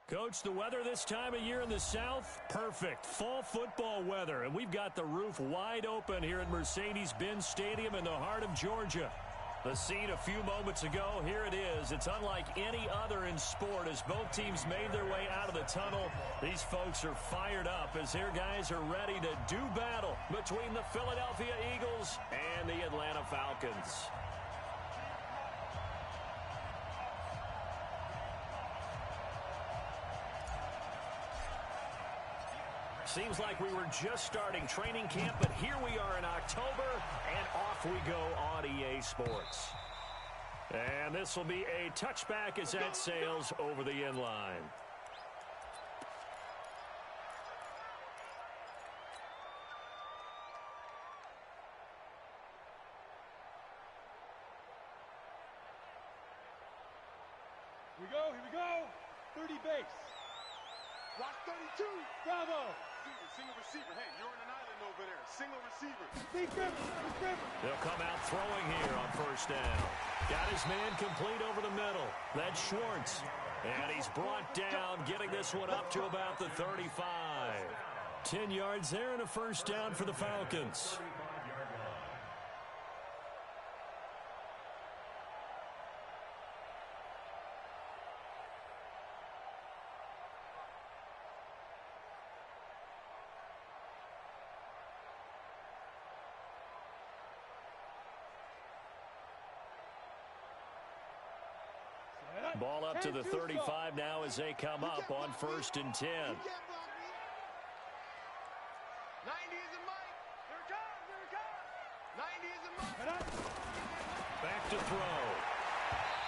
Coach, the weather this time of year in the South, perfect. Fall football weather, and we've got the roof wide open here at Mercedes-Benz Stadium in the heart of Georgia. The scene a few moments ago, here it is. It's unlike any other in sport as both teams made their way out of the tunnel. These folks are fired up as their guys are ready to do battle between the Philadelphia Eagles and the Atlanta Falcons. Seems like we were just starting training camp, but here we are in October, and off we go on EA Sports. And this will be a touchback as that sails over the end line. Here we go. 30 base. Watch 32. Bravo. Single receiver. Hey, you're on an island over there. Single receiver. Big grip. They'll come out throwing here on first down. Got his man complete over the middle. That's Schwartz. And he's brought down, getting this one up to about the 35. 10 yards there and a first down for the Falcons. Ball up to the 35 now as they come up on 1st and 10. 90 is a mic. Here it comes. 90 is a mic. Back to throw.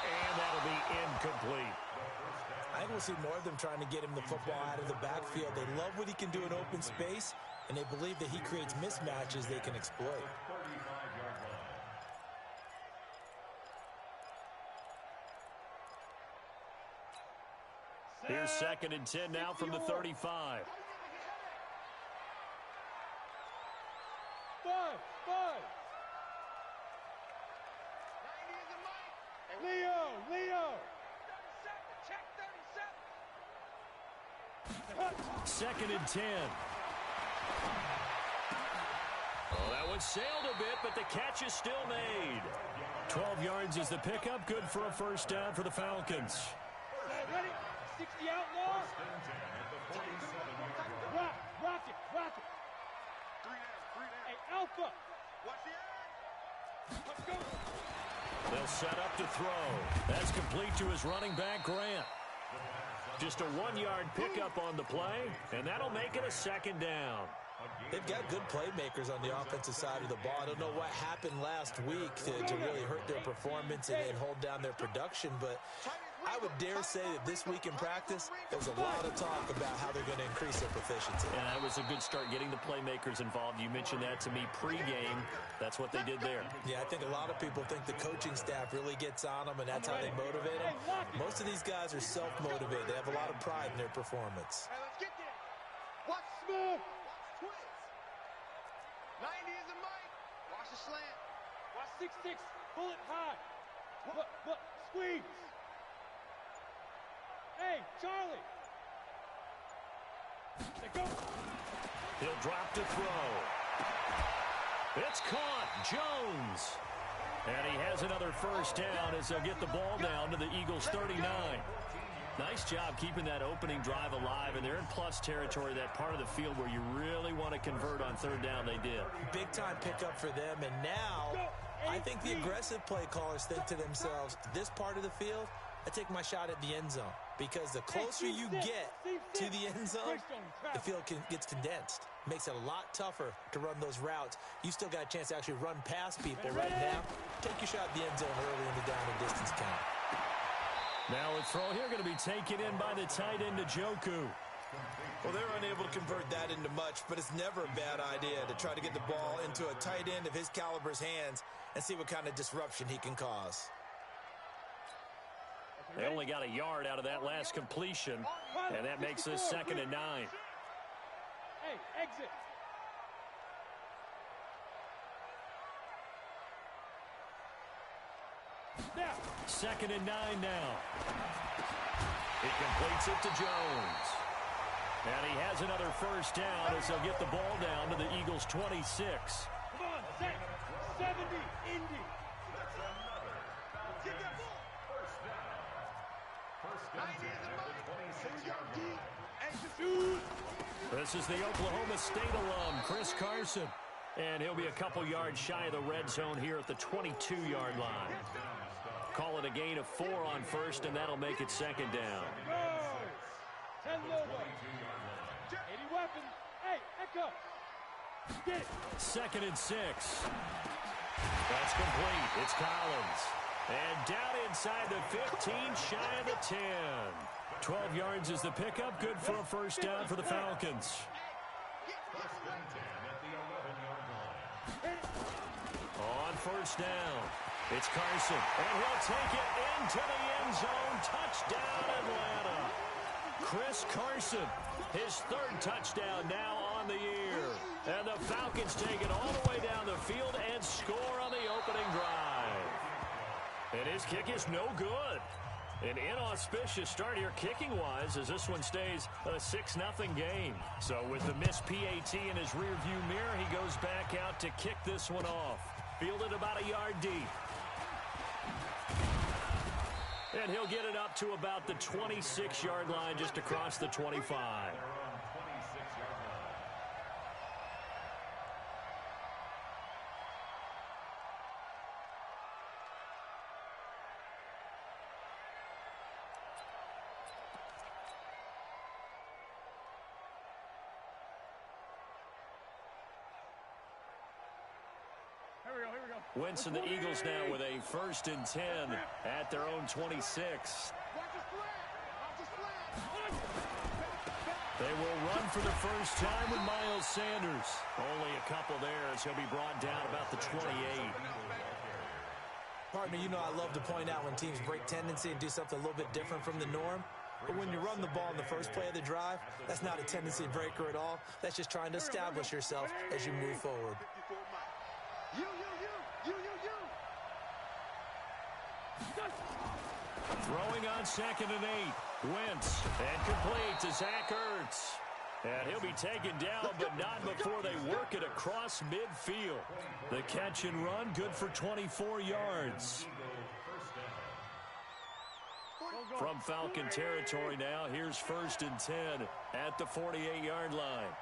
And that'll be incomplete. I think we'll see more of them trying to get him the football out of the backfield. They love what he can do in open space, and they believe that he creates mismatches they can exploit. Here's 2nd and 10 now from the 35. 5. Leo. 2nd and 10. Oh, that one sailed a bit, but the catch is still made. 12 yards is the pickup. Good for a first down for the Falcons. Ready? 60 outlaw. Rock it. 3 down. Hey, Alpha. Watch the edge. Let's go. They'll set up to throw. That's complete to his running back, Grant. Just a 1-yard pickup on the play, and that'll make it a 2nd down. They've got good playmakers on the offensive side of the ball. I don't know what happened last week to really hurt their performance and hold down their production, but I would dare say that this week in practice, there's a lot of talk about how they're going to increase their proficiency. And that was a good start getting the playmakers involved. You mentioned that to me pregame. That's what they did there. Yeah, I think a lot of people think the coaching staff really gets on them, and that's how they motivate them. Most of these guys are self-motivated. They have a lot of pride in their performance. Hey, let's get there. Watch smooth. Watch twist. 90 is a mic. Watch the slant. Watch 6-6. Pull it high. Look. Squeeze. Hey, Charlie. Go. He'll drop to throw. It's caught. Jones. And he has another first down as they'll get the ball down to the Eagles' 39. Nice job keeping that opening drive alive, and they're in plus territory, that part of the field where you really want to convert on 3rd down. They did. Big-time pickup for them, and now I think the aggressive play callers think to themselves, this part of the field, I take my shot at the end zone, because the closer you get to the end zone, the field gets condensed. Makes it a lot tougher to run those routes. You still got a chance to actually run past people right now. Take your shot at the end zone early in the down and distance count. Now a throw here going to be taken in by the tight end, Njoku. Well, they're unable to convert that into much, but it's never a bad idea to try to get the ball into a tight end of his caliber's hands and see what kind of disruption he can cause. They only got a yard out of that last completion, and that makes this 2nd and 9. Hey, exit. 2nd and 9 now. He completes it to Jones. And he has another first down as they'll get the ball down to the Eagles' 26. Come on, 70, Indy. Get that ball. First down. 90 is the money. Here we go, D. Execute. This is the Oklahoma State alum, Chris Carson. And he'll be a couple yards shy of the red zone here at the 22-yard line. Call it a gain of 4 on first, and that'll make it 2nd down. Go. 10 logo. 80 weapons. Hey, Echo. Get it. 2nd and 6. That's complete. It's Collins. And down inside the 15, shy of the 10. 12 yards is the pickup. Good for a first down for the Falcons. On first down, it's Carson. And he'll take it into the end zone. Touchdown, Atlanta. Chris Carson, his 3rd touchdown now on the year. And the Falcons take it all the way down the field and score on the opening drive. And his kick is no good. An inauspicious start here kicking-wise as this one stays a 6-0 game. So with the missed PAT in his rearview mirror, he goes back out to kick this one off. Fielded about a yard deep. And he'll get it up to about the 26-yard line just across the 25. Wentz and the Eagles now with a 1st and 10 at their own 26. They will run for the first time with Miles Sanders. Only a couple there as he'll be brought down about the 28. Partner, you know I love to point out when teams break tendency and do something a little bit different from the norm. But when you run the ball in the first play of the drive, that's not a tendency breaker at all. That's just trying to establish yourself as you move forward. You. Throwing on 2nd and 8. Wentz and complete to Zach Ertz. And he'll be taken down, but not before they work it across midfield. The catch and run, good for 24 yards. From Falcon territory now, here's 1st and 10 at the 48-yard line.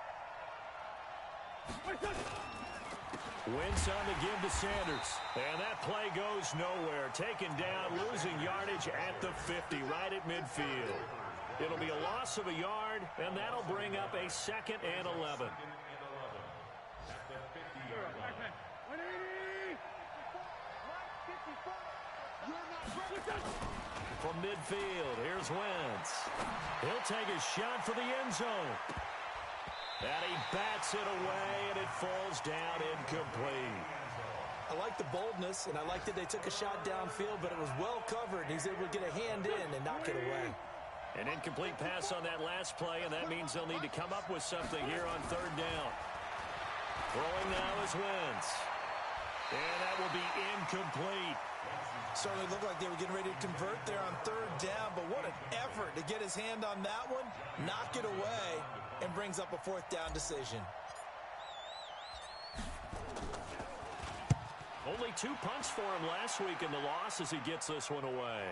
Wentz on the give to Sanders. And that play goes nowhere. Taken down, losing yardage at the 50, right at midfield. It'll be a loss of a yard, and that'll bring up a 2nd and 11. From midfield, here's Wentz. He'll take a shot for the end zone. And he bats it away, and it falls down incomplete. I like the boldness, and I like that they took a shot downfield, but it was well covered. He's able to get a hand in and knock it away. An incomplete pass on that last play, and that means they'll need to come up with something here on 3rd down. Throwing now is Wentz. And that will be incomplete. Certainly looked like they were getting ready to convert there on 3rd down, but what an effort to get his hand on that one, knock it away, and brings up a 4th down decision. Only 2 punts for him last week in the loss as he gets this one away.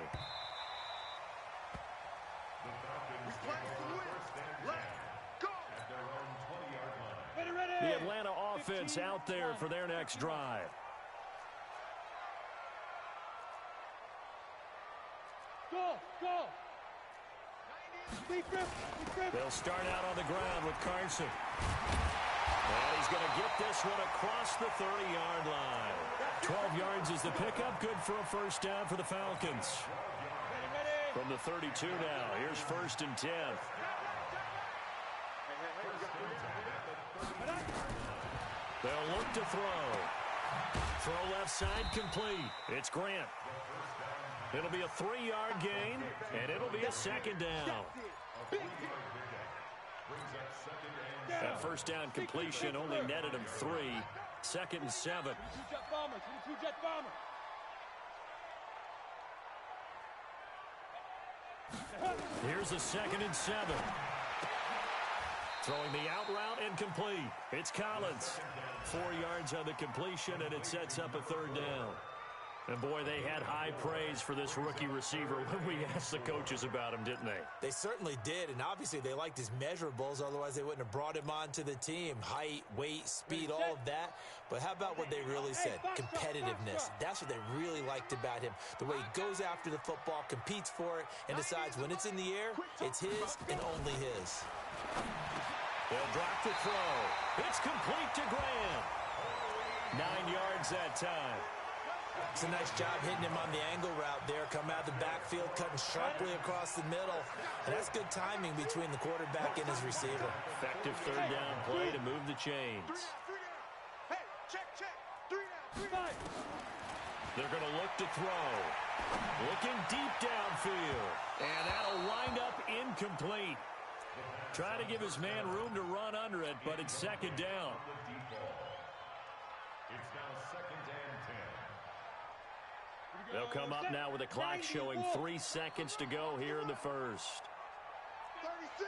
The Atlanta offense out there for their next drive. Go. They'll start out on the ground with Carson. And he's going to get this one across the 30-yard line. 12 yards is the pickup. Good for a first down for the Falcons. From the 32 now, here's 1st and 10. They'll look to throw. Throw left side complete. It's Grant. It'll be a 3-yard gain, and it'll be a 2nd down. That first down completion only netted him 3. 2nd and 7. Here's a 2nd and 7. Throwing the out route incomplete. It's Collins. 4 yards on the completion, and it sets up a 3rd down. And, boy, they had high praise for this rookie receiver when we asked the coaches about him, didn't they? They certainly did, and obviously they liked his measurables. Otherwise, they wouldn't have brought him onto the team. Height, weight, speed, all of that. But how about what they really said? Competitiveness. That's what they really liked about him. The way he goes after the football, competes for it, and decides when it's in the air, it's his and only his. They'll drop the throw. It's complete to Graham. 9 yards that time. It's a nice job hitting him on the angle route there. Come out the backfield, cutting sharply across the middle. And that's good timing between the quarterback and his receiver. Effective 3rd down play to move the chains. Hey, check. 3 down. They're going to look to throw. Looking deep downfield. And that'll wind up incomplete. Trying to give his man room to run under it, but it's 2nd down. It's now 2nd and 10. They'll come up now with a clock showing 3 seconds to go here in the first. 36.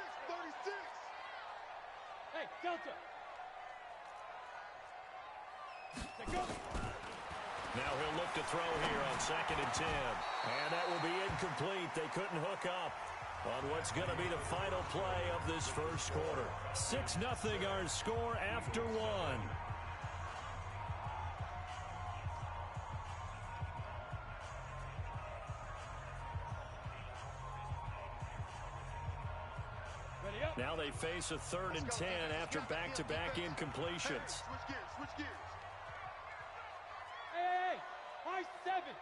Hey, Delta. Go. Now he'll look to throw here on 2nd and 10. And that will be incomplete. They couldn't hook up on what's going to be the final play of this first quarter. 6-0 our score after 1. Now they face a 3rd and 10 after back-to-back incompletions. Switch gears. Hey, high 7. 90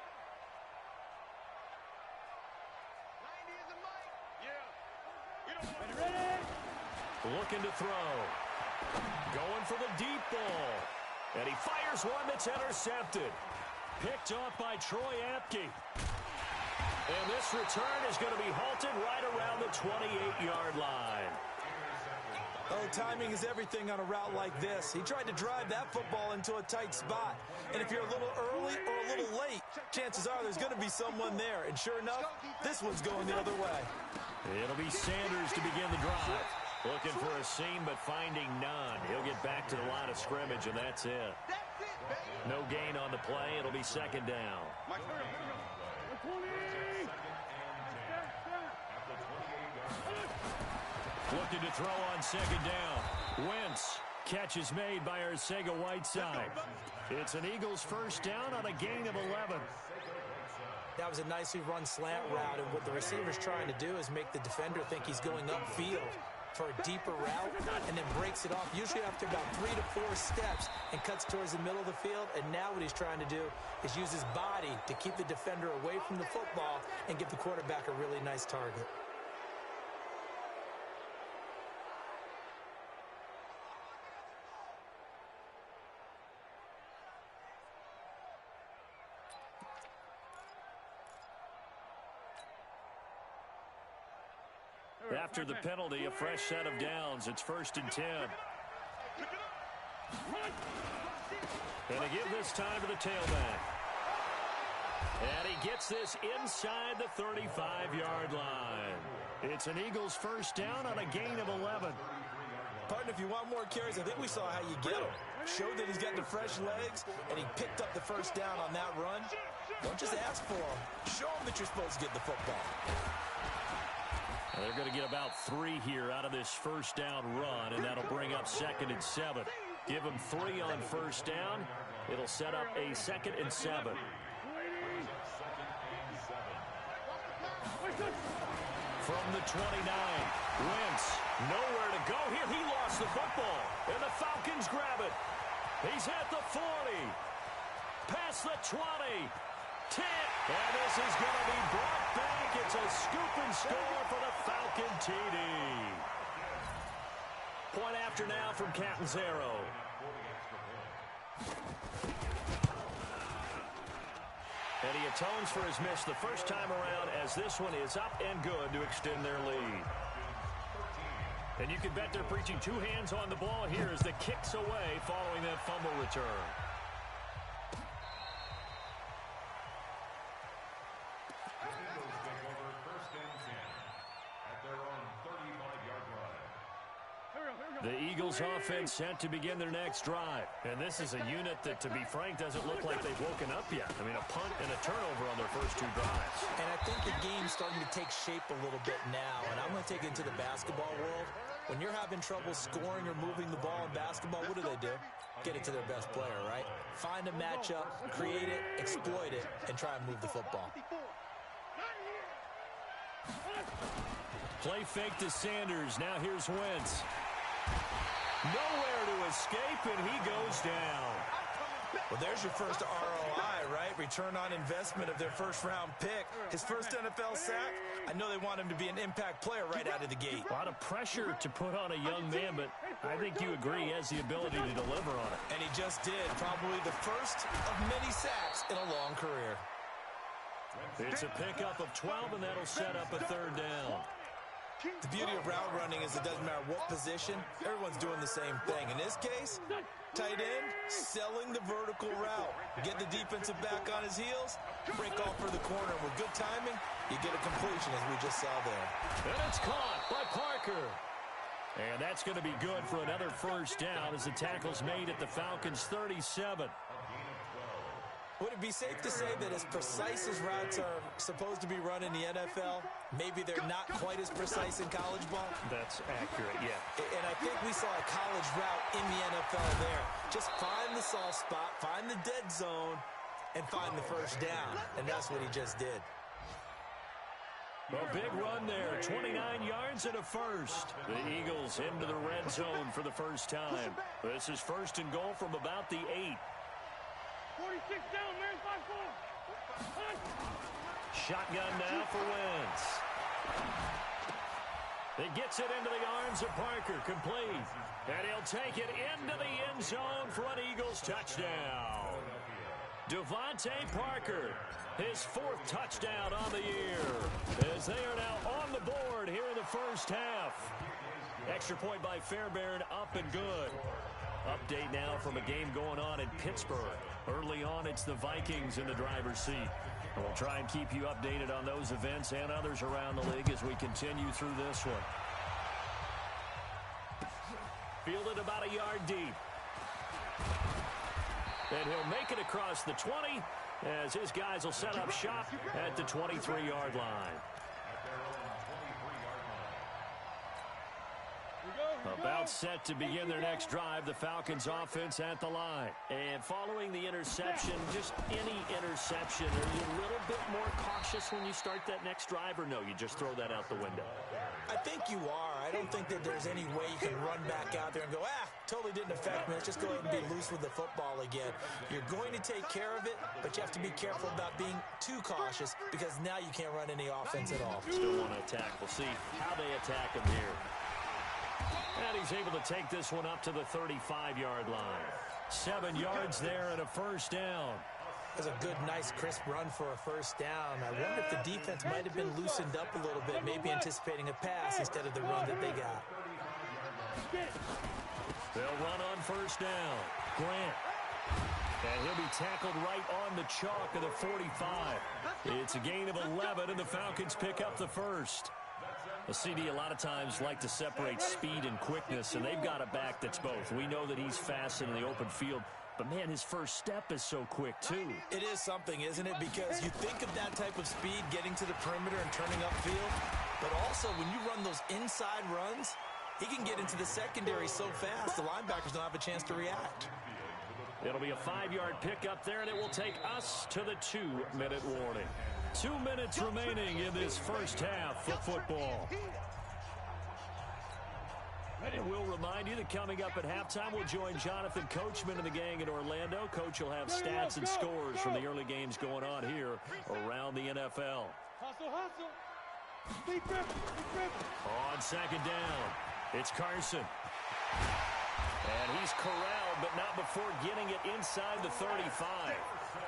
is the mic. Yeah. You don't want Ready? Looking to throw. Going for the deep ball. And he fires one that's intercepted. Picked off by Troy Apke. And this return is going to be halted right around the 28-yard line. Oh, timing is everything on a route like this. He tried to drive that football into a tight spot. And if you're a little early or a little late, chances are there's going to be someone there. And sure enough, this one's going the other way. It'll be Sanders to begin the drive. Looking for a seam, but finding none. He'll get back to the line of scrimmage, and that's it. No gain on the play. It'll be 2nd down. Looking to throw on 2nd down. Wentz. Catch is made by Arcega-Whiteside. It's an Eagles first down on a gain of 11. That was a nicely run slant route, and what the receiver's trying to do is make the defender think he's going upfield for a deeper route, and then breaks it off, usually after about 3 to 4 steps, and cuts towards the middle of the field. And now what he's trying to do is use his body to keep the defender away from the football and give the quarterback a really nice target. After the penalty, a fresh set of downs. It's 1st and 10. And they give this time to the tailback. And he gets this inside the 35-yard line. It's an Eagles first down on a gain of 11. Partner, if you want more carries, I think we saw how you get them. Showed that he's got the fresh legs, and he picked up the first down on that run. Don't just ask for them. Show them that you're supposed to get the football. They're going to get about 3 here out of this first down run, and that'll bring up 2nd and 7. Give them 3 on first down. It'll set up a 2nd and 7. From the 29, Wentz, nowhere to go here. He lost the football, and the Falcons grab it. He's at the 40, past the 20, 10, and this is going to be brought back. It's a scoop and score for the Falcon TD. Point after now from Catanzaro. And he atones for his miss the first time around, as this one is up and good to extend their lead. And you can bet they're preaching 2 hands on the ball here as the kicks away following that fumble return. The Eagles offense set to begin their next drive. And this is a unit that, to be frank, doesn't look like they've woken up yet. I mean, a punt and a turnover on their first two drives. And I think the game's starting to take shape a little bit now. And I'm going to take it into the basketball world. When you're having trouble scoring or moving the ball in basketball, what do? Get it to their best player, right? Find a matchup, create it, exploit it, and try and move the football. Play fake to Sanders. Now here's Wentz. Nowhere to escape, and he goes down. Well, there's your first ROI, right? Return on investment of their first-round pick. His first NFL sack. I know they want him to be an impact player right out of the gate. A lot of pressure to put on a young man, but I think you agree he has the ability to deliver on it. And he just did. Probably the first of many sacks in a long career. It's a pickup of 12, and that'll set up a third down. The beauty of route running is it doesn't matter what position, everyone's doing the same thing. In this case, tight end, selling the vertical route. Get the defensive back on his heels, break off for the corner. With good timing, you get a completion, as we just saw there. And it's caught by Parker. And that's going to be good for another first down as the tackle's made at the Falcons' 37. Would it be safe to say that as precise as routes are supposed to be run in the NFL, maybe they're not quite as precise in college ball? That's accurate, yeah. And I think we saw a college route in the NFL there. Just find the soft spot, find the dead zone, and find the first down. And that's what he just did. A big run there, 29 yards and a first. The Eagles into the red zone for the first time. This is first and goal from about the 8. 46 down, man, 5-4. Shotgun now for Wentz. He gets it into the arms of Parker, complete. And he'll take it into the end zone for an Eagles touchdown. Devontae Parker, his fourth touchdown on the year, as they are now on the board here in the first half. Extra point by Fairbairn, up and good. Update now from a game going on in Pittsburgh. Early on, it's the Vikings in the driver's seat. We'll try and keep you updated on those events and others around the league as we continue through this one. Fielded about a yard deep. And he'll make it across the 20 as his guys will set up shop at the 23-yard line. About set to begin their next drive, the Falcons offense at the line. And following the interception, just any interception, are you a little bit more cautious when you start that next drive, or no, you just throw that out the window? I think you are. I don't think that there's any way you can run back out there and go, totally didn't affect me. Let's just go ahead and be loose with the football again. You're going to take care of it, but you have to be careful about being too cautious because now you can't run any offense at all. Still want to attack. We'll see how they attack him here. And he's able to take this one up to the 35-yard line. 7 yards there and a first down. It was a good, nice, crisp run for a first down. I wonder if the defense might have been loosened up a little bit, maybe anticipating a pass instead of the run that they got. They'll run on first down. Grant. And he'll be tackled right on the chalk of the 45. It's a gain of 11, and the Falcons pick up the first. A CD a lot of times like to separate speed and quickness, and they've got a back that's both. We know that he's fast in the open field, but, man, his first step is so quick, too. It is something, isn't it? Because you think of that type of speed, getting to the perimeter and turning upfield, but also when you run those inside runs, he can get into the secondary so fast, the linebackers don't have a chance to react. It'll be a 5-yard pickup there, and it will take us to the 2-minute warning. 2 minutes remaining in this first half of football. And we'll remind you that coming up at halftime, we'll join Jonathan Coachman and the gang in Orlando. Coach will have stats and scores from the early games going on here around the NFL. Hustle, hustle. Deep grip, deep grip. On second down, it's Carson. And he's corralled, but not before getting it inside the 35.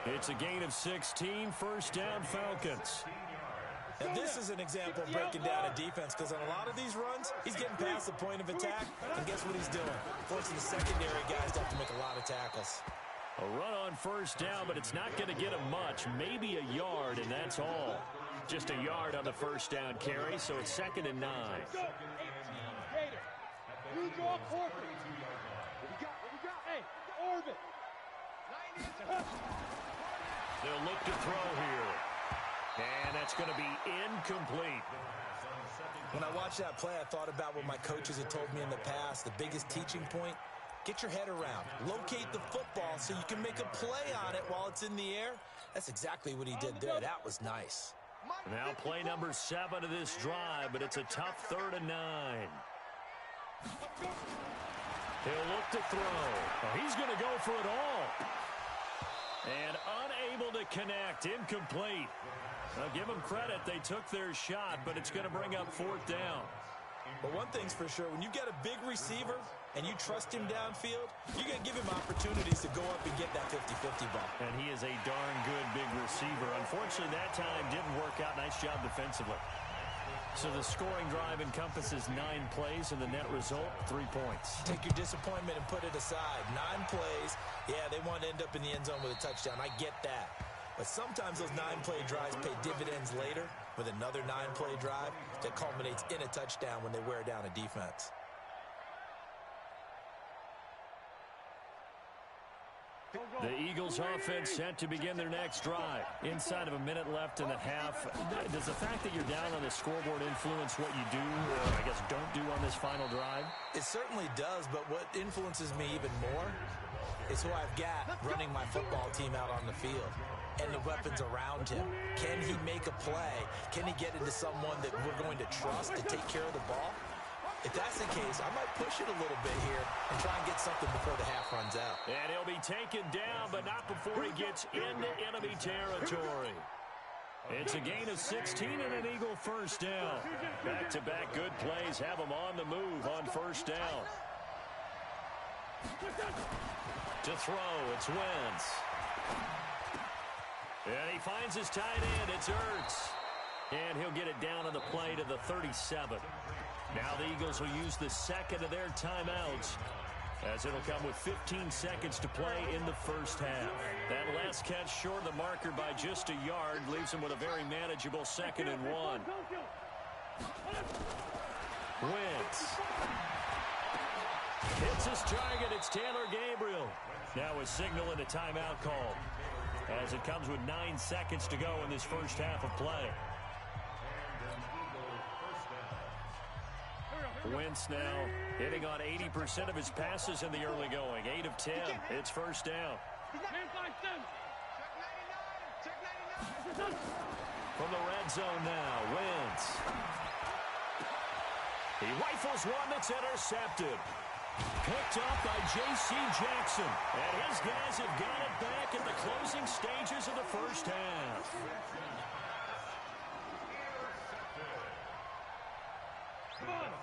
It's a gain of 16, first down Falcons. And this is an example of breaking down a defense, because on a lot of these runs, he's getting past the point of attack, and guess what he's doing? Forcing the secondary guys to have to make a lot of tackles. A run on first down, but it's not going to get him much, maybe a yard, and that's all. Just a yard on the first down carry, so it's 2nd and 9. Blue draw corporate. What we got? Hey, orbit. They'll look to throw here. And that's going to be incomplete. When I watched that play, I thought about what my coaches had told me in the past. The biggest teaching point, get your head around. Locate the football so you can make a play on it while it's in the air. That's exactly what he did there. That was nice. Now play number 7 of this drive, but it's a tough 3rd and 9. He'll look to throw. Oh, he's going to go for it all. And unable to connect. Incomplete. I'll give them credit. They took their shot, but it's going to bring up 4th down. But one thing's for sure, when you get a big receiver and you trust him downfield, you're going to give him opportunities to go up and get that 50-50 ball. And he is a darn good big receiver. Unfortunately, that time didn't work out. Nice job defensively. So the scoring drive encompasses 9 plays, and the net result, 3 points. Take your disappointment and put it aside. 9 plays. Yeah, they want to end up in the end zone with a touchdown. I get that. But sometimes those 9-play drives pay dividends later with another 9-play drive that culminates in a touchdown when they wear down a defense. The Eagles offense set to begin their next drive. Inside of a minute left in the half. Does the fact that you're down on the scoreboard influence what you do, or I guess don't do on this final drive? It certainly does, but what influences me even more is who I've got running my football team out on the field and the weapons around him. Can he make a play? Can he get into someone that we're going to trust to take care of the ball? If that's the case, I might push it a little bit here and try and get something before the half runs out. And he'll be taken down, but not before he gets into enemy territory. It's a gain of 16 and an Eagle first down. Back-to-back good plays have him on the move on first down. To throw, it's Wentz. And he finds his tight end, it's Ertz. And he'll get it down on the play to the 37. Now the Eagles will use the second of their timeouts, as it'll come with 15 seconds to play in the first half. That last catch short of the marker by just a yard leaves him with a very manageable 2nd and 1. Wentz hits his target. It's Taylor Gabriel. Now a signal and a timeout call, as it comes with 9 seconds to go in this first half of play. Wentz now hitting on 80% of his passes in the early going. 8 of 10. It's first down. From the red zone now, Wentz. He rifles one that's intercepted. Picked up by J.C. Jackson. And his guys have got it back in the closing stages of the first half.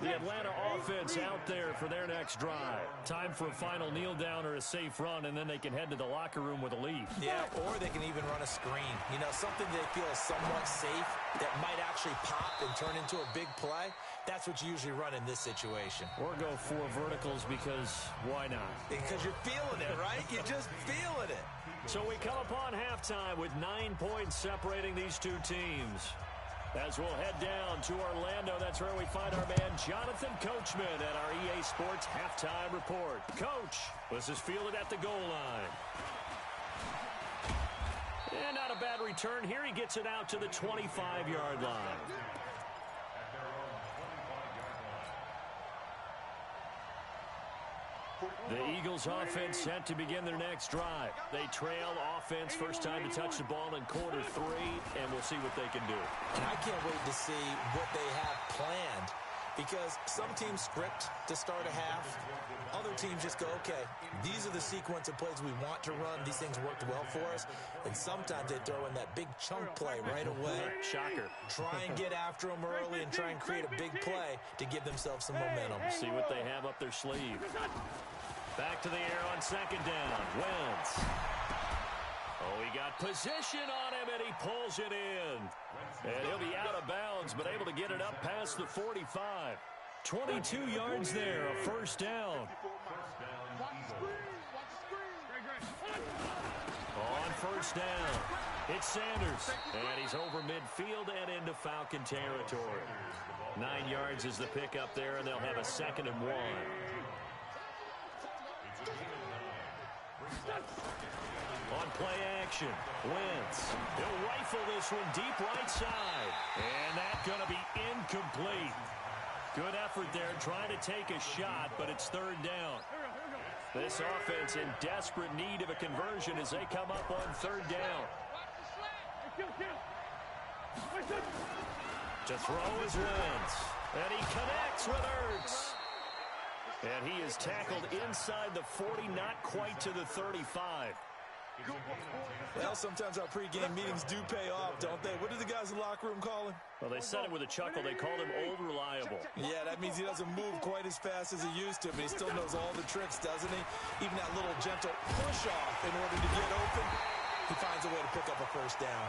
The Atlanta offense out there for their next drive. Time for a final kneel down or a safe run, and then they can head to the locker room with a lead. Yeah, or they can even run a screen. You know, something they feel is somewhat safe that might actually pop and turn into a big play. That's what you usually run in this situation. Or go 4 verticals, because why not? Because you're feeling it, right? You're just feeling it. So we come upon halftime with 9 points separating these two teams. As we'll head down to Orlando, that's where we find our man Jonathan Coachman at our EA Sports Halftime Report. Coach, this is fielded at the goal line. And not a bad return here. He gets it out to the 25-yard line. The Eagles offense set to begin their next drive. They trail offense, first time to touch the ball in quarter 3, and we'll see what they can do. And I can't wait to see what they have planned, because some teams script to start a half. Other teams just go, okay, these are the sequence of plays we want to run. These things worked well for us. And sometimes they throw in that big chunk play right away. Shocker. Try and get after them early and try and create a big play to give themselves some momentum. See what they have up their sleeve. Back to the air on second down. Wentz. Oh, he got position on him, and he pulls it in. And he'll be out of bounds, but able to get it up past the 45. 22 yards there, a first down. On first down, it's Sanders. And he's over midfield and into Falcon territory. 9 yards is the pickup there, and they'll have a 2nd and 1. play action. Wentz. He'll rifle this one deep right side. And that's going to be incomplete. Good effort there trying to take a shot, but it's third down. This offense in desperate need of a conversion as they come up on third down. To throw is Wentz. And he connects with Ertz. And he is tackled inside the 40, not quite to the 35. Well, sometimes our pregame meetings do pay off, don't they? What do the guys in the locker room call him? Well, they said it with a chuckle. They called him Old Reliable. Yeah, that means he doesn't move quite as fast as he used to, but he still knows all the tricks, doesn't he? Even that little gentle push-off in order to get open, he finds a way to pick up a first down.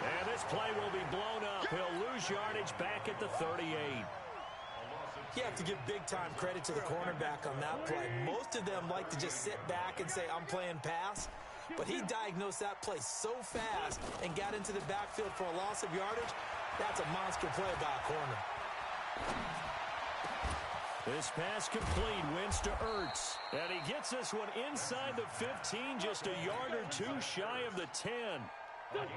And this play will be blown up. He'll lose yardage back at the 38. You have to give big-time credit to the cornerback on that play. Most of them like to just sit back and say, I'm playing pass. But he diagnosed that play so fast and got into the backfield for a loss of yardage. That's a monster play by a corner. This pass complete. Wins to Ertz. And he gets this one inside the 15, just a yard or two shy of the 10.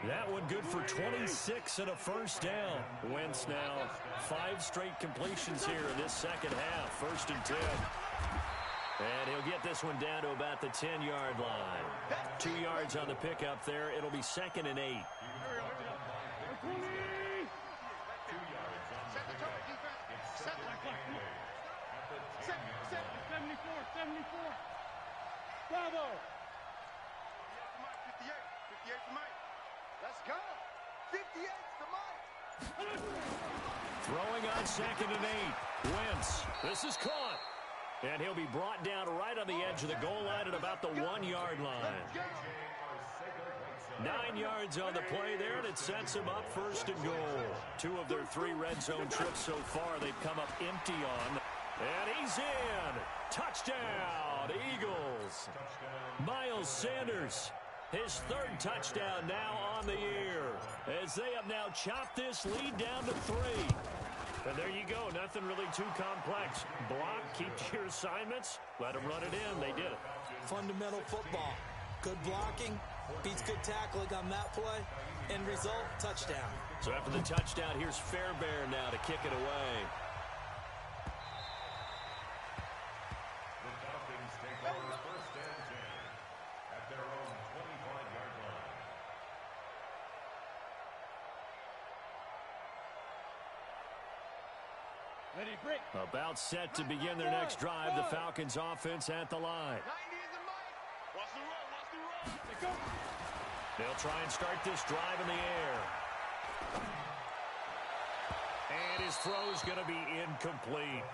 That one good for 26 and a first down. Wentz now 5 straight completions here in this second half. First and 10. And he'll get this one down to about the 10-yard line. 2 yards on the pickup there. It'll be second and 8. Bravo! 58 for Mike. Let's go. 58 for Mike. Throwing on second and 8. Wentz. This is caught. And he'll be brought down right on the edge of the goal line at about the 1-yard line. 9 yards on the play there, and it sets him up first and goal. 2 of their 3 red zone trips so far they've come up empty on. And he's in. Touchdown, Eagles. Miles Sanders, his 3rd touchdown now on the year, as they have now chopped this lead down to 3. And there you go. Nothing really too complex. Block, keep to your assignments, let them run it in. They did it. Fundamental football. Good blocking, beats good tackling on that play. End result, touchdown. So after the touchdown, here's Fairbairn now to kick it away. The Falcons take over first and 10 at their own 25-yard line. Ready, break. About set to begin their next drive. The Falcons offense at the line. 90 is the Mike. Watch the run. Watch the run. Let's go. They'll try and start this drive in the air. And his throw's going to be incomplete.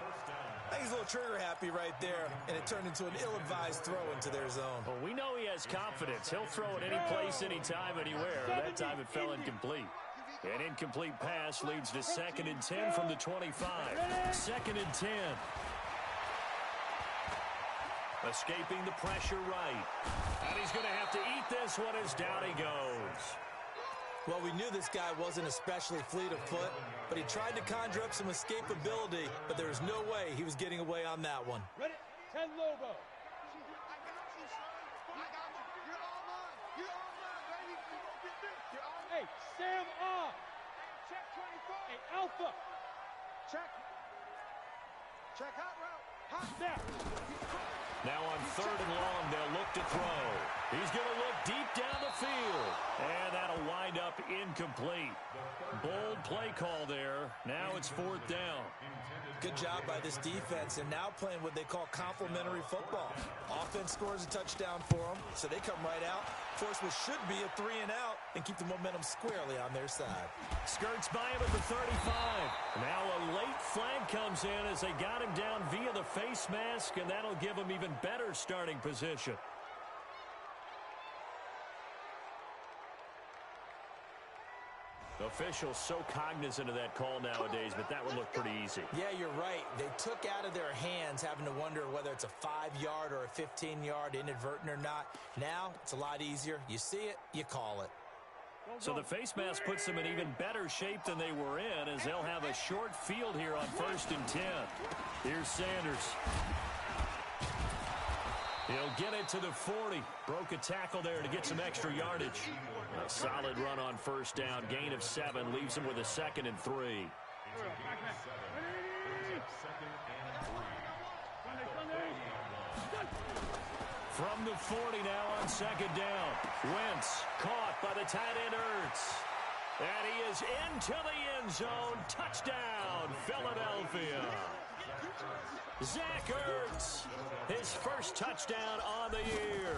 I think he's a little trigger happy right there, and it turned into an ill-advised throw into their zone. Well, we know he has confidence. He'll throw it any place, anytime, anywhere. That time it fell incomplete. An incomplete pass leads to second and 10 from the 25. Second and 10. Escaping the pressure right. And he's going to have to eat this one as down he goes. Well, we knew this guy wasn't especially fleet of foot, but he tried to conjure up some escapability, but there was no way he was getting away on that one. Ready, 10 Lobo. I got you, son. I got you. You're all mine. You're all mine, baby. You gonna get this. You're all mine. Hey, Sam off. Check 24. Hey, Alpha. Check. Check hot route. Hot Snap. Now on third and long, they'll look to throw. He's going to look deep down the field. And that'll wind up incomplete. Bold play call there. Now it's 4th down. Good job by this defense, and now playing what they call complementary football. Offense scores a touchdown for them, so they come right out, force what should be a 3 and out, and keep the momentum squarely on their side. Skirts by him at the 35. Now a late flag comes in as they got him down via the face mask, and that'll give him even better starting position. Officials so cognizant of that call nowadays, but that one looked pretty easy. Yeah, you're right. They took out of their hands having to wonder whether it's a 5-yard or a 15-yard inadvertent or not. Now, it's a lot easier. You see it, you call it. So the face mask puts them in even better shape than they were in, as they'll have a short field here on 1st and 10. Here's Sanders. He'll get it to the 40. Broke a tackle there to get some extra yardage. A solid run on first down. Gain of 7 leaves him with a 2nd and 3. From the 40 now on 2nd down. Wentz caught by the tight end Ertz. And he is into the end zone. Touchdown, Philadelphia. Zach Ertz, his first touchdown on the year.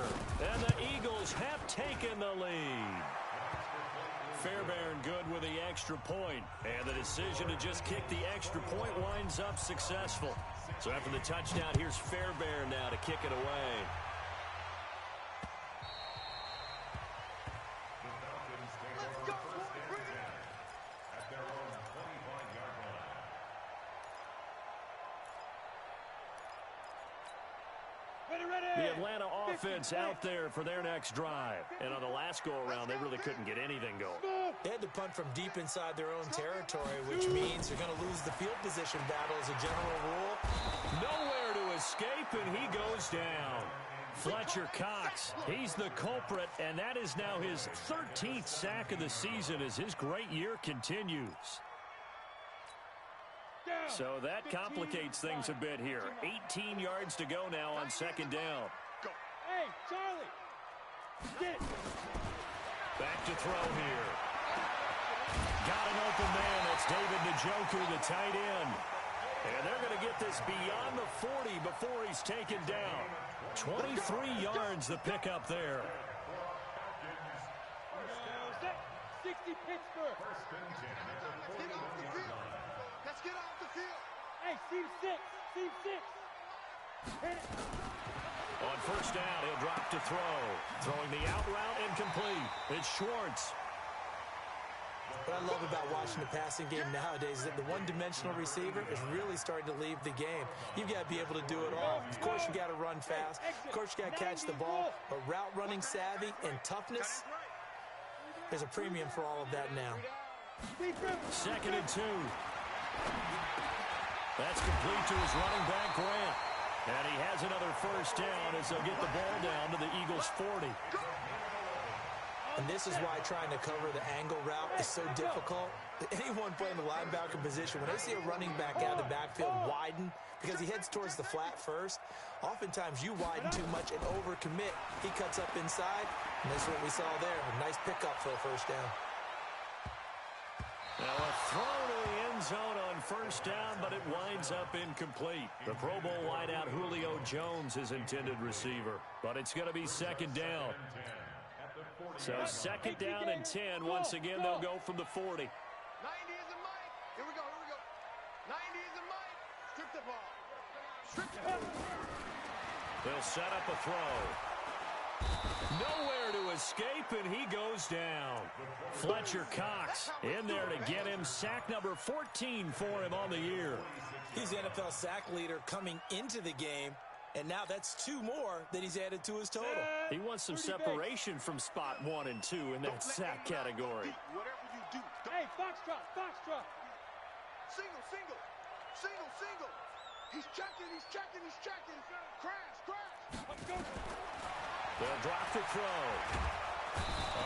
And the Eagles have taken the lead. Fairbairn good with the extra point. And the decision to just kick the extra point winds up successful. So after the touchdown, here's Fairbairn now to kick it away. The Atlanta offense out there for their next drive. And on the last go-around, they really couldn't get anything going. They had to punt from deep inside their own territory, which means they're going to lose the field position battle as a general rule. Nowhere to escape, and he goes down. Fletcher Cox, he's the culprit, and that is now his 13th sack of the season as his great year continues. So that complicates things a bit here. 18 yards to go now on 2nd down. Hey, Charlie! Get. Back to throw here. Got an open man. That's David Njoku, the tight end. And they're going to get this beyond the 40 before he's taken down. 23 yards the pickup there. 60 Pittsburgh. Let's get off the field. Hey, Team 6. Team 6. Hit it. On first down, he'll drop to throw. Throwing the out route incomplete. It's Schwartz. What I love about watching the passing game nowadays is that the one-dimensional receiver is really starting to leave the game. You've got to be able to do it all. Of course, you got to run fast. Of course, you got to catch the ball. But route running savvy and toughness, there's a premium for all of that now. 2nd and 2. That's complete to his running back, Grant. And he has another first down as they'll get the ball down to the Eagles' 40. And this is why trying to cover the angle route is so difficult. Anyone playing the linebacker position, when they see a running back out of the backfield widen because he heads towards the flat first, oftentimes you widen too much and overcommit. He cuts up inside, and this is what we saw there. A nice pickup for a first down. Now a throw to the end zone on first down, but it winds up incomplete. The Pro Bowl wideout Julio Jones is intended receiver, but it's going to be 2nd down. So 2nd down and 10. Once again, they'll go from the 40. 90 is a mic. Here we go. 90 is a mic. Strip the ball. Strip the ball. They'll set up a throw. Nowhere to escape, and he goes down. Fletcher Cox in there to get him. Sack number 14 for him on the year. He's the NFL sack leader coming into the game, and now that's 2 more that he's added to his total. He wants some separation from spot 1 and 2 in that sack category. Whatever you do. Hey, Foxtrot. Single. He's checking. Crash. Let's go. They'll drop the throw.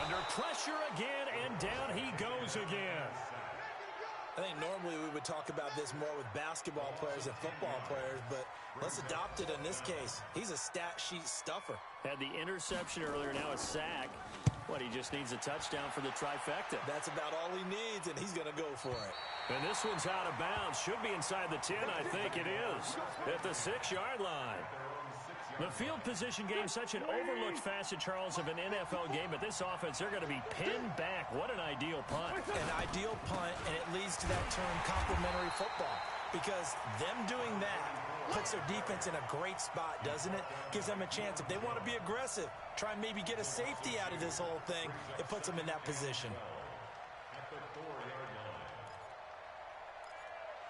Under pressure again, and down he goes again. I think normally we would talk about this more with basketball players and football players, but let's adopt it in this case. He's a stat sheet stuffer. Had the interception earlier, now a sack. What, he just needs a touchdown for the trifecta. That's about all he needs, and he's going to go for it. And this one's out of bounds. Should be inside the 10, I think it is. At the 6-yard line. The field position game, such an overlooked facet, Charles, of an NFL game. But this offense, they're going to be pinned back. What an ideal punt. An ideal punt, and it leads to that term complementary football. Because them doing that puts their defense in a great spot, doesn't it? Gives them a chance. If they want to be aggressive, try and maybe get a safety out of this whole thing, it puts them in that position.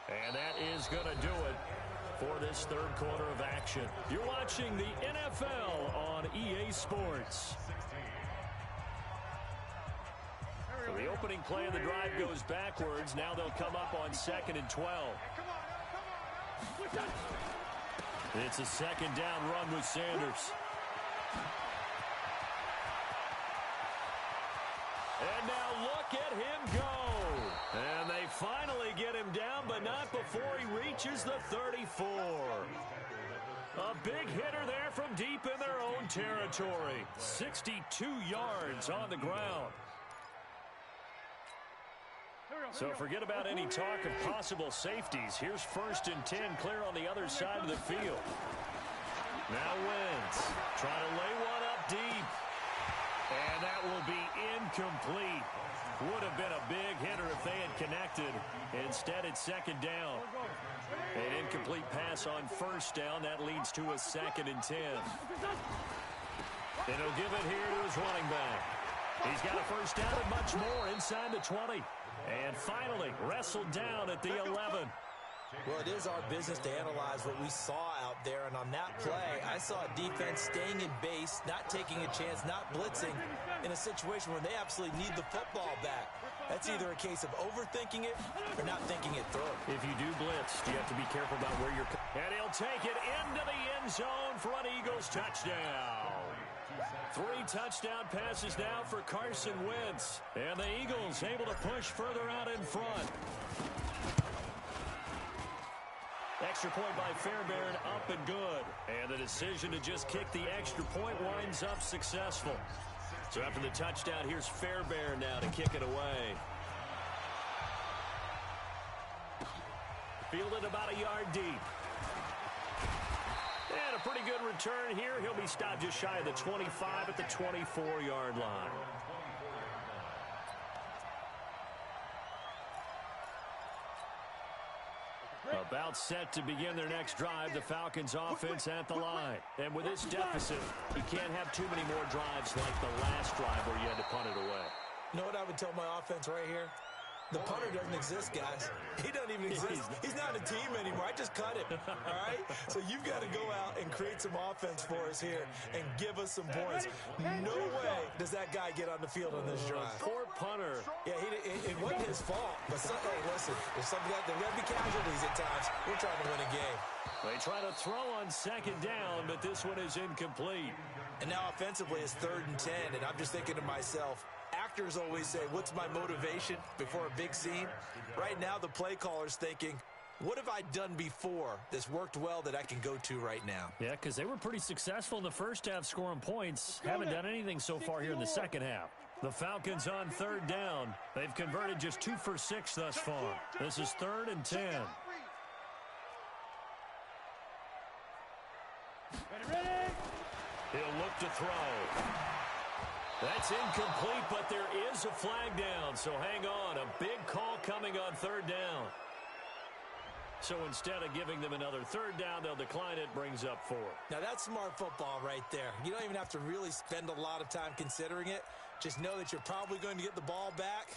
And that is going to do it for this 3rd quarter of action. You're watching the NFL on EA Sports. So the opening play of the drive goes backwards. Now they'll come up on 2nd and 12. It's a 2nd down run with Sanders. And now look at him go. And they finally get him down, but not before he reaches the 34. A big hitter there from deep in their own territory. 62 yards on the ground. So forget about any talk of possible safeties. Here's 1st and 10 clear on the other side of the field. Now Wentz trying to lay one up deep. And that will be incomplete. Would have been a big hitter if they had connected. Instead, it's 2nd down. An incomplete pass on 1st down. That leads to a 2nd and 10. And he'll give it here to his running back. He's got a 1st down and much more inside the 20. And finally, wrestled down at the 11. Well, it is our business to analyze what we saw out there, and on that play, I saw a defense staying in base, not taking a chance, not blitzing in a situation where they absolutely need the football back. That's either a case of overthinking it or not thinking it through. If you do blitz, you have to be careful about where you're... And he'll take it into the end zone for an Eagles touchdown. 3 touchdown passes now for Carson Wentz. And the Eagles able to push further out in front. Extra point by Fairbairn, up and good. And the decision to just kick the extra point winds up successful. So after the touchdown, here's Fairbairn now to kick it away. Fielded about a yard deep. And a pretty good return here. He'll be stopped just shy of the 25 at the 24-yard line. About set to begin their next drive, the Falcons offense at the line. And with this deficit, you can't have too many more drives like the last drive where you had to punt it away. You know what I would tell my offense right here? The punter doesn't exist, guys. He doesn't even exist. He's not a team anymore. I just cut him, all right? So you've got to go out and create some offense for us here and give us some points. No way does that guy get on the field on this drive. Poor punter. Yeah, it wasn't his fault. But hey, listen, there's something there got to be casualties at times. We're trying to win a game. They try to throw on 2nd down, but this one is incomplete. And now offensively it's 3rd and 10, and I'm just thinking to myself, actors always say, what's my motivation before a big scene? Right now, the play caller's thinking, what have I done before that's worked well that I can go to right now? Yeah, because they were pretty successful in the first half scoring points. Haven't done anything so far here in the second half. The Falcons on 3rd down. They've converted just 2 for 6 thus far. This is 3rd and 10. He'll look to throw. That's incomplete, but there is a flag down, so hang on. A big call coming on 3rd down. So instead of giving them another 3rd down, they'll decline it, brings up 4. Now that's smart football right there. You don't even have to really spend a lot of time considering it. Just know that you're probably going to get the ball back.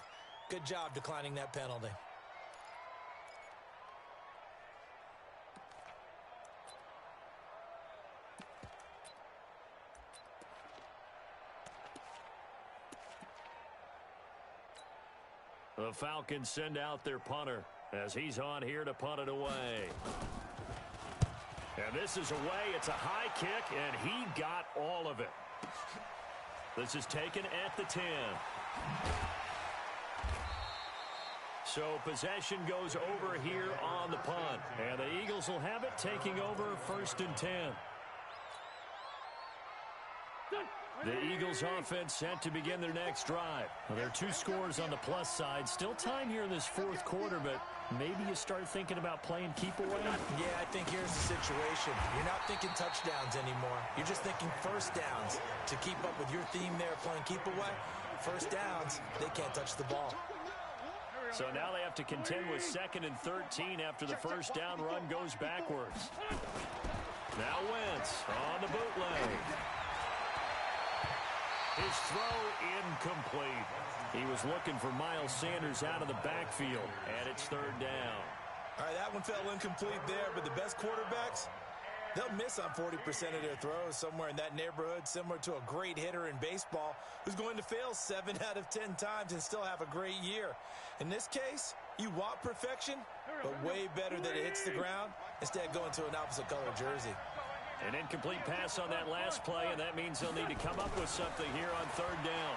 Good job declining that penalty. The Falcons send out their punter as he's on here to punt it away. And this is away. It's a high kick, and he got all of it. This is taken at the 10. So possession goes over here on the punt. And the Eagles will have it, taking over 1st and 10. The Eagles offense set to begin their next drive. Well, there are 2 scores on the plus side. Still time here in this 4th quarter, but maybe you start thinking about playing keep away. Yeah, I think here's the situation. You're not thinking touchdowns anymore. You're just thinking 1st downs. To keep up with your theme there, playing keep away, 1st downs, they can't touch the ball. So now they have to contend with 2nd and 13 after the 1st down run goes backwards. Now Wentz on the bootleg. His throw incomplete. He was looking for Miles Sanders out of the backfield, and it's 3rd down. All right, that one fell incomplete there, but the best quarterbacks, they'll miss on 40% of their throws, somewhere in that neighborhood, similar to a great hitter in baseball who's going to fail 7 out of 10 times and still have a great year. In this case, you want perfection, but way better that it hits the ground instead of going to an opposite color jersey. An incomplete pass on that last play, and that means they'll need to come up with something here on third down.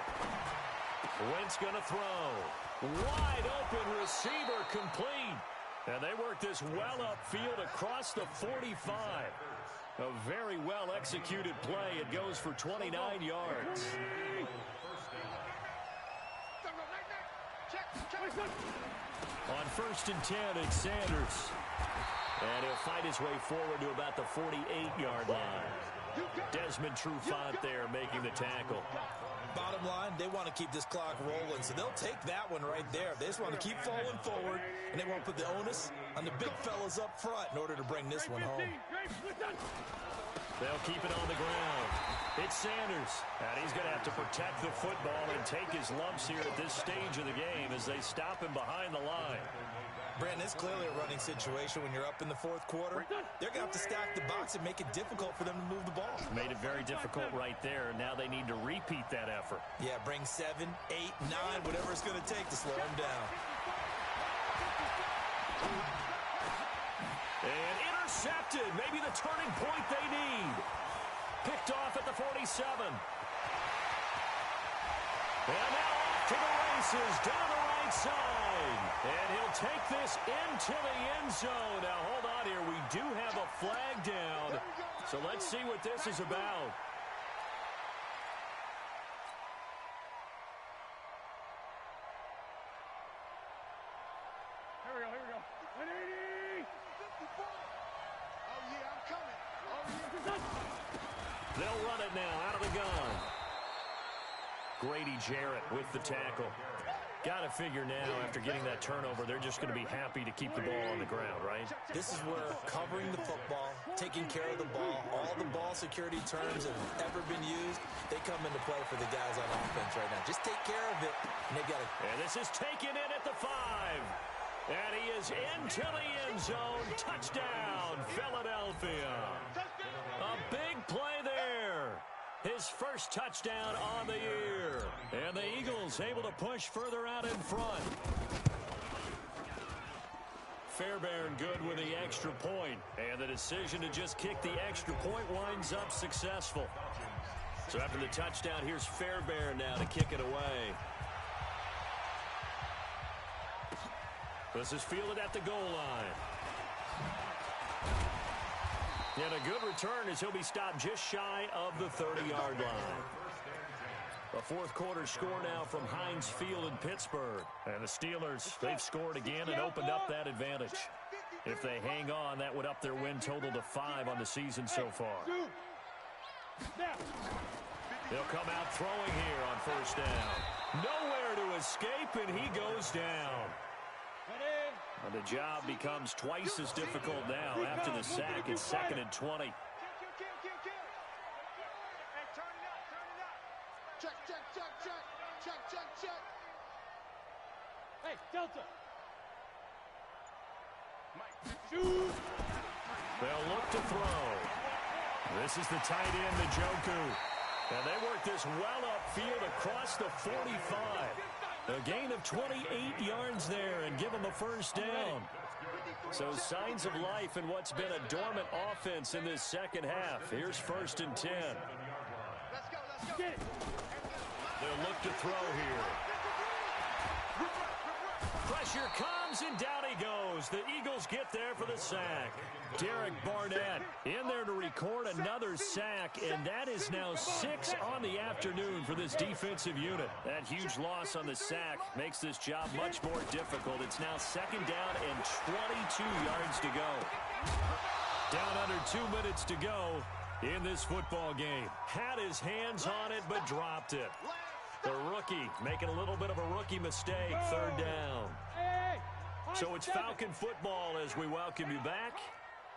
Wentz going to throw. Wide open receiver complete. And they work this well upfield across the 45. A very well-executed play. It goes for 29 yards. On 1st and 10, it's Sanders. And he'll fight his way forward to about the 48-yard line. Desmond Trufant there making the tackle. Bottom line, they want to keep this clock rolling, so they'll take that one right there. They just want to keep falling forward, and they won't put the onus on the big fellas up front in order to bring this one home. They'll keep it on the ground. It's Sanders, and he's going to have to protect the football and take his lumps here at this stage of the game as they stop him behind the line. Brandon, it's clearly a running situation when you're up in the fourth quarter. They're going to have to stack the box and make it difficult for them to move the ball. Made it very difficult right there. Now they need to repeat that effort. Yeah, bring 7, 8, 9, whatever it's going to take to slow them down. And intercepted. Maybe the turning point they need. Picked off at the 47. And now off to the races down the right side. And he'll take this into the end zone. Now, hold on here. We do have a flag down. So let's see what this is about. Here we go. 180! 54! Oh, yeah, I'm coming. Oh, yeah. They'll run it now out of the gun. Grady Jarrett with the tackle. Got to figure now, after getting that turnover, they're just going to be happy to keep the ball on the ground, right? This is where covering the football, taking care of the ball, all the ball security terms that have ever been used, they come into play for the guys on offense right now. Just take care of it, and they've got to... And this is taken in at the 5. And he is into the end zone. Touchdown, Philadelphia. A big play there. His first touchdown on the year. And the Eagles able to push further out in front. Fairbairn good with the extra point. And the decision to just kick the extra point winds up successful. So after the touchdown, here's Fairbairn now to kick it away. This is fielded at the goal line. And a good return as he'll be stopped just shy of the 30-yard line. A fourth quarter score now from Heinz Field in Pittsburgh. And the Steelers, they've scored again and opened up that advantage. If they hang on, that would up their win total to 5 on the season so far. They'll come out throwing here on first down. Nowhere to escape, and he goes down. And the job becomes twice as difficult now after the sack. It's 2nd and 20. Check. Hey, Delta. They'll look to throw. This is the tight end, Njoku. And they work this well upfield across the 45. A gain of 28 yards there and give them a first down. So signs of life in what's been a dormant offense in this second half. Here's 1st and 10. Let's go. They'll look to throw here. Pressure comes, and down he goes. The Eagles get there for the sack. Derek Barnett in there to record another sack, and that is now 6 on the afternoon for this defensive unit. That huge loss on the sack makes this job much more difficult. It's now 2nd down and 22 yards to go. Down under 2 minutes to go in this football game. Had his hands on it, but dropped it. The rookie making a little bit of a rookie mistake, 3rd down. So it's Falcon football as we welcome you back.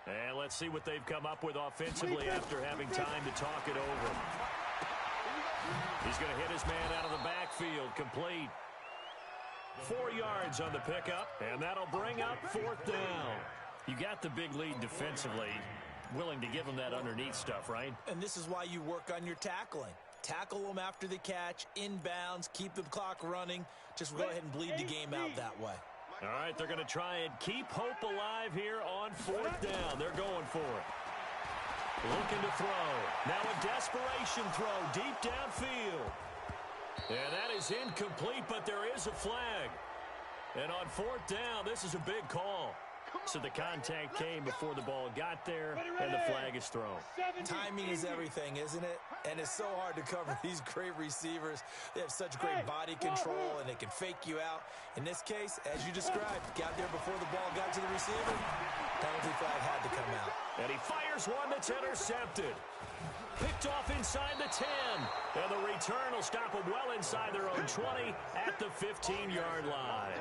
And let's see what they've come up with offensively after having time to talk it over. He's going to hit his man out of the backfield, complete. 4 yards on the pickup, and that'll bring up 4th down. You got the big lead defensively. Willing to give them that underneath stuff, right? And this is why you work on your tackling. Tackle them after the catch, inbounds, keep the clock running. Just go ahead and bleed the game out that way. All right, they're going to try and keep hope alive here on 4th down. They're going for it. Looking to throw. Now a desperation throw deep downfield. And that is incomplete, but there is a flag. And on fourth down, this is a big call. So the contact came before the ball got there, and the flag is thrown. Timing is everything, isn't it? And it's so hard to cover these great receivers. They have such great body control, and they can fake you out. In this case, as you described, got there before the ball got to the receiver. Penalty flag had to come out. And he fires one that's intercepted. Picked off inside the 10. And the return will stop them well inside their own 20 at the 15-yard line.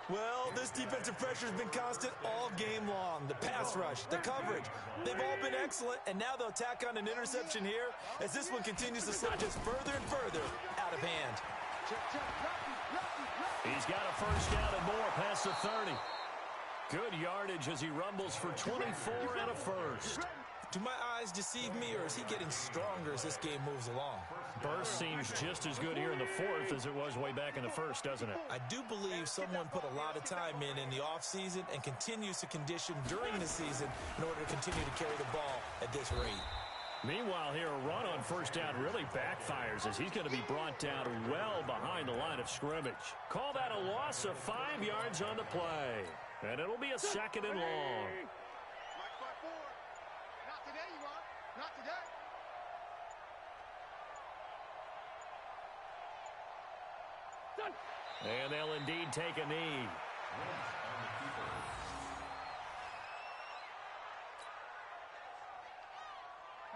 Well, this defensive pressure has been constant all game long. The pass rush, the coverage, they've all been excellent, and now they'll tack on an interception here as this one continues to slip just further and further out of hand. He's got a first down and more past the 30. Good yardage as he rumbles for 24 and a first. Do my eyes deceive me, or is he getting stronger as this game moves along? Burst seems just as good here in the fourth as it was way back in the first, doesn't it? I do believe someone put a lot of time in the offseason and continues to condition during the season in order to continue to carry the ball at this rate. Meanwhile, here, a run on first down really backfires as he's going to be brought down well behind the line of scrimmage. Call that a loss of 5 yards on the play. And it'll be a second and long. Not today. And they'll indeed take a knee.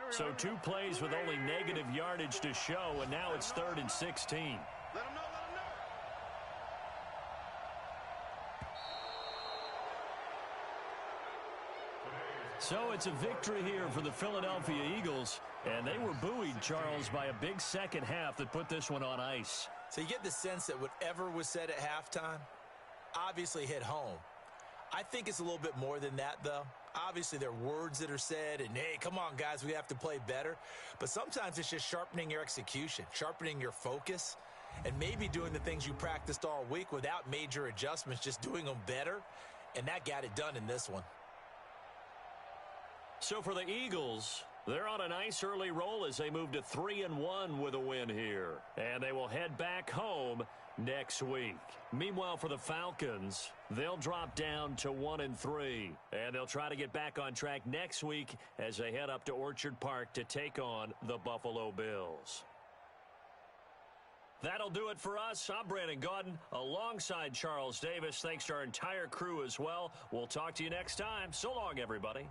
So 2 plays with only negative yardage to show, and now it's 3rd and 16. Let him know. So it's a victory here for the Philadelphia Eagles, and they were buoyed, Charles, by a big second half that put this one on ice. So you get the sense that whatever was said at halftime obviously hit home. I think it's a little bit more than that, though. Obviously, there are words that are said, and, hey, come on, guys, we have to play better. But sometimes it's just sharpening your execution, sharpening your focus, and maybe doing the things you practiced all week without major adjustments, just doing them better. And that got it done in this one. So for the Eagles, they're on a nice early roll as they move to 3-1 with a win here. And they will head back home next week. Meanwhile, for the Falcons, they'll drop down to 1-3. And they'll try to get back on track next week as they head up to Orchard Park to take on the Buffalo Bills. That'll do it for us. I'm Brandon Gaudin alongside Charles Davis. Thanks to our entire crew as well. We'll talk to you next time. So long, everybody.